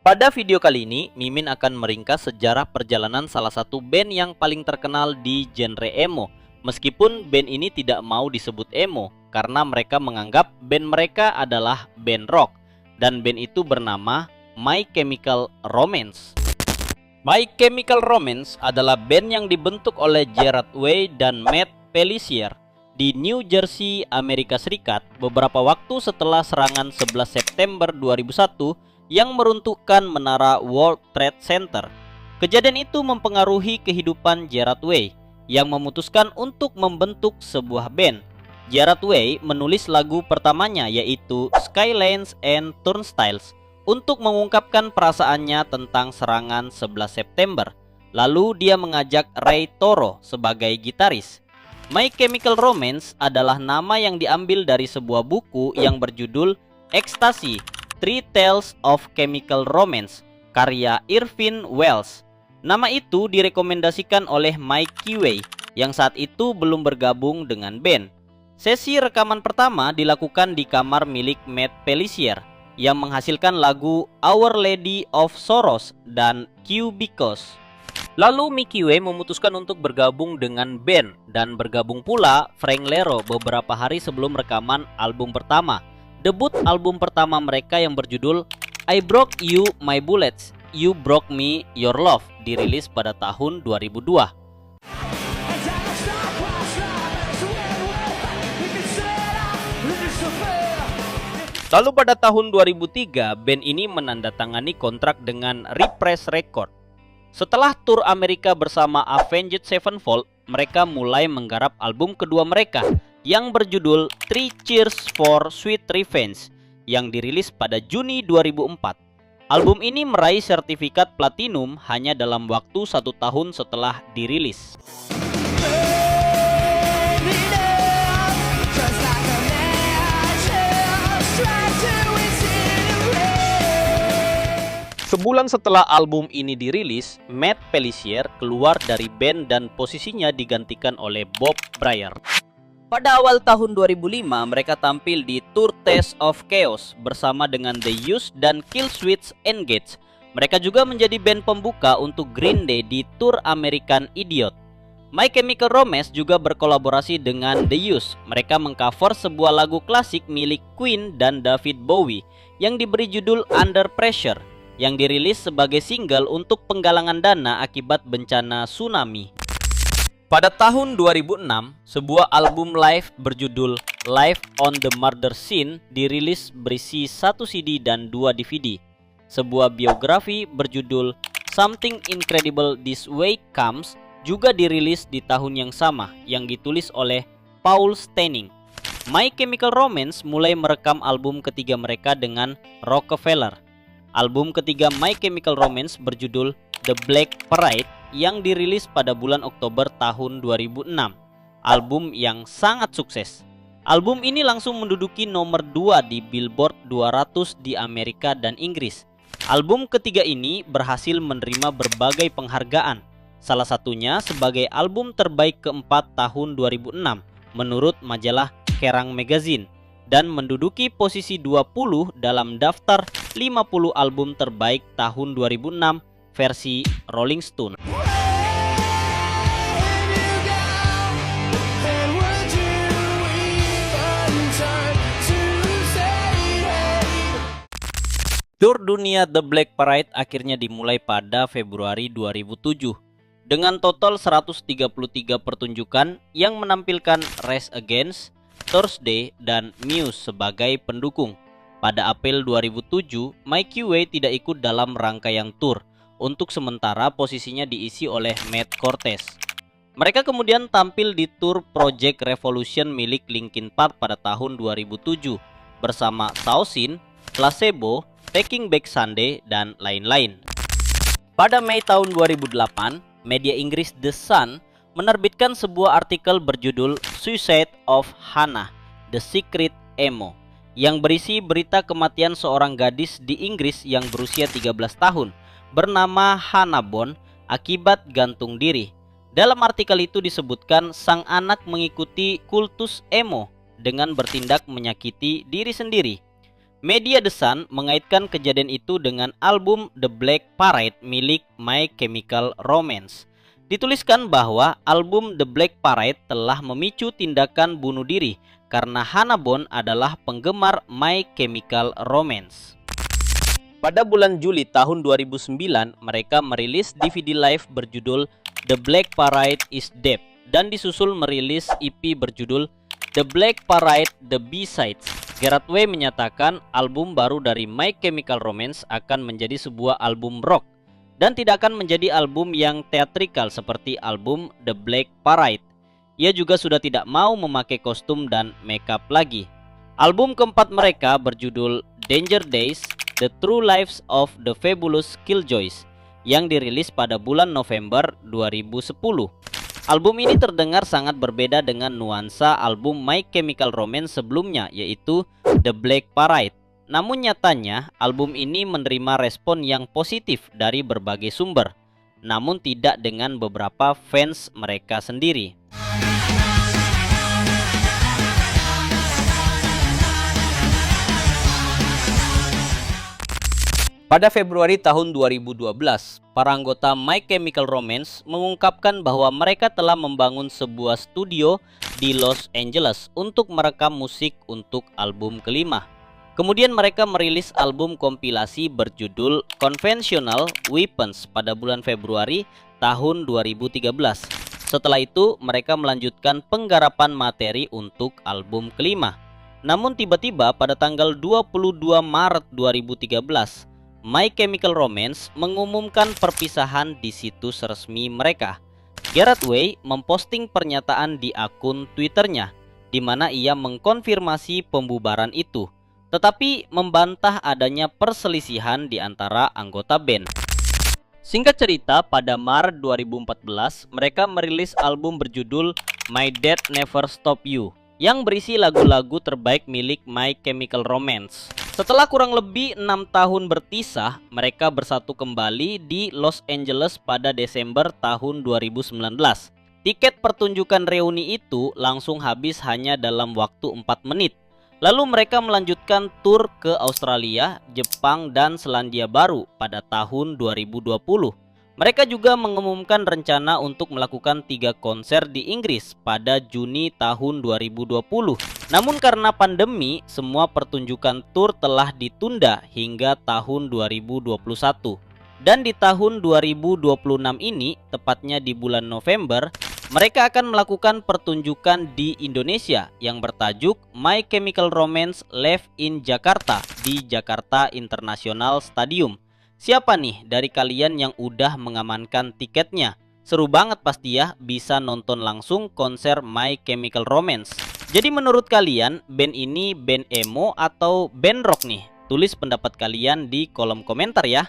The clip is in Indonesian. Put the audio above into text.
Pada video kali ini, Mimin akan meringkas sejarah perjalanan salah satu band yang paling terkenal di genre emo. Meskipun band ini tidak mau disebut emo, karena mereka menganggap band mereka adalah band rock. Dan band itu bernama My Chemical Romance. My Chemical Romance adalah band yang dibentuk oleh Gerard Way dan Matt Pelissier di New Jersey, Amerika Serikat beberapa waktu setelah serangan 11 September 2001 yang meruntuhkan menara World Trade Center. Kejadian itu mempengaruhi kehidupan Gerard Way yang memutuskan untuk membentuk sebuah band. Gerard Way menulis lagu pertamanya yaitu Skylines and Turnstiles untuk mengungkapkan perasaannya tentang serangan 11 September. Lalu dia mengajak Ray Toro sebagai gitaris. My Chemical Romance adalah nama yang diambil dari sebuah buku yang berjudul Ecstasy: Three Tales of Chemical Romance karya Irvin Welsh. Nama itu direkomendasikan oleh Mikey Way yang saat itu belum bergabung dengan band. Sesi rekaman pertama dilakukan di kamar milik Matt Pelissier yang menghasilkan lagu Our Lady of Sorrows dan Cubicles. Lalu Mickey Way memutuskan untuk bergabung dengan band dan bergabung pula Frank Iero beberapa hari sebelum rekaman album pertama. Debut album pertama mereka yang berjudul I Broke You My Bullets, You Broke Me Your Love dirilis pada tahun 2002. Lalu pada tahun 2003, band ini menandatangani kontrak dengan Reprise Records. Setelah tur Amerika bersama Avenged Sevenfold, mereka mulai menggarap album kedua mereka yang berjudul Three Cheers for Sweet Revenge yang dirilis pada Juni 2004. Album ini meraih sertifikat platinum hanya dalam waktu 1 tahun setelah dirilis. Sebulan setelah album ini dirilis, Matt Pelissier keluar dari band dan posisinya digantikan oleh Bob Brier. Pada awal tahun 2005, mereka tampil di Tour Test of Chaos bersama dengan The Used dan Killswitch Engage. Mereka juga menjadi band pembuka untuk Green Day di Tour American Idiot. My Chemical Romance juga berkolaborasi dengan The Used. Mereka mengcover sebuah lagu klasik milik Queen dan David Bowie yang diberi judul Under Pressure, yang dirilis sebagai single untuk penggalangan dana akibat bencana tsunami. Pada tahun 2006, sebuah album live berjudul Live on the Murder Scene dirilis berisi 1 CD dan 2 DVD. Sebuah biografi berjudul Something Incredible This Way Comes juga dirilis di tahun yang sama yang ditulis oleh Paul Stanning. My Chemical Romance mulai merekam album ketiga mereka dengan Rockefeller. Album ketiga My Chemical Romance berjudul The Black Parade yang dirilis pada bulan Oktober tahun 2006. Album yang sangat sukses. Album ini langsung menduduki nomor 2 di Billboard 200 di Amerika dan Inggris. Album ketiga ini berhasil menerima berbagai penghargaan. Salah satunya sebagai album terbaik keempat tahun 2006 menurut majalah Kerrang Magazine, dan menduduki posisi 20 dalam daftar 50 album terbaik tahun 2006 versi Rolling Stone. Tur dunia The Black Parade akhirnya dimulai pada Februari 2007 dengan total 133 pertunjukan yang menampilkan Rage Against, Thursday, dan Muse sebagai pendukung. Pada April 2007, Mikey Way tidak ikut dalam rangkaian tur. Untuk sementara posisinya diisi oleh Matt Cortez. Mereka kemudian tampil di tur Project Revolution milik Linkin Park pada tahun 2007 bersama Sausin, Placebo, Taking Back Sunday, dan lain-lain. Pada Mei tahun 2008, media Inggris The Sun menerbitkan sebuah artikel berjudul Suicide of Hannah, The Secret Emo, yang berisi berita kematian seorang gadis di Inggris yang berusia 13 tahun bernama Hannah Bond akibat gantung diri. Dalam artikel itu disebutkan sang anak mengikuti kultus emo dengan bertindak menyakiti diri sendiri. Media The Sun mengaitkan kejadian itu dengan album The Black Parade milik My Chemical Romance. Dituliskan bahwa album The Black Parade telah memicu tindakan bunuh diri karena Hannah Bond adalah penggemar My Chemical Romance. Pada bulan Juli tahun 2009, mereka merilis DVD live berjudul The Black Parade is Dead dan disusul merilis EP berjudul The Black Parade The B-Sides. Gerard Way menyatakan album baru dari My Chemical Romance akan menjadi sebuah album rock dan tidak akan menjadi album yang teatrikal seperti album The Black Parade. Ia juga sudah tidak mau memakai kostum dan makeup lagi. Album keempat mereka berjudul Danger Days: The True Lives of the Fabulous Killjoys yang dirilis pada bulan November 2010. Album ini terdengar sangat berbeda dengan nuansa album My Chemical Romance sebelumnya, yaitu The Black Parade. Namun nyatanya, album ini menerima respon yang positif dari berbagai sumber, namun tidak dengan beberapa fans mereka sendiri. Pada Februari tahun 2012, para anggota My Chemical Romance mengungkapkan bahwa mereka telah membangun sebuah studio di Los Angeles untuk merekam musik untuk album kelima. Kemudian mereka merilis album kompilasi berjudul Conventional Weapons pada bulan Februari tahun 2013. Setelah itu, mereka melanjutkan penggarapan materi untuk album kelima. Namun tiba-tiba pada tanggal 22 Maret 2013, My Chemical Romance mengumumkan perpisahan di situs resmi mereka. Gerard Way memposting pernyataan di akun Twitternya, di mana ia mengkonfirmasi pembubaran itu, tetapi membantah adanya perselisihan di antara anggota band. Singkat cerita, pada Maret 2014, mereka merilis album berjudul My Death Never Stop You, yang berisi lagu-lagu terbaik milik My Chemical Romance. Setelah kurang lebih 6 tahun berpisah, mereka bersatu kembali di Los Angeles pada Desember tahun 2019. Tiket pertunjukan reuni itu langsung habis hanya dalam waktu 4 menit. Lalu mereka melanjutkan tur ke Australia, Jepang, dan Selandia Baru pada tahun 2020. Mereka juga mengumumkan rencana untuk melakukan 3 konser di Inggris pada Juni tahun 2020. Namun karena pandemi, semua pertunjukan tur telah ditunda hingga tahun 2021. Dan di tahun 2026 ini, tepatnya di bulan November, mereka akan melakukan pertunjukan di Indonesia yang bertajuk My Chemical Romance Live in Jakarta di Jakarta International Stadium. Siapa nih dari kalian yang udah mengamankan tiketnya? Seru banget pasti ya bisa nonton langsung konser My Chemical Romance. Jadi menurut kalian band ini band emo atau band rock nih? Tulis pendapat kalian di kolom komentar ya.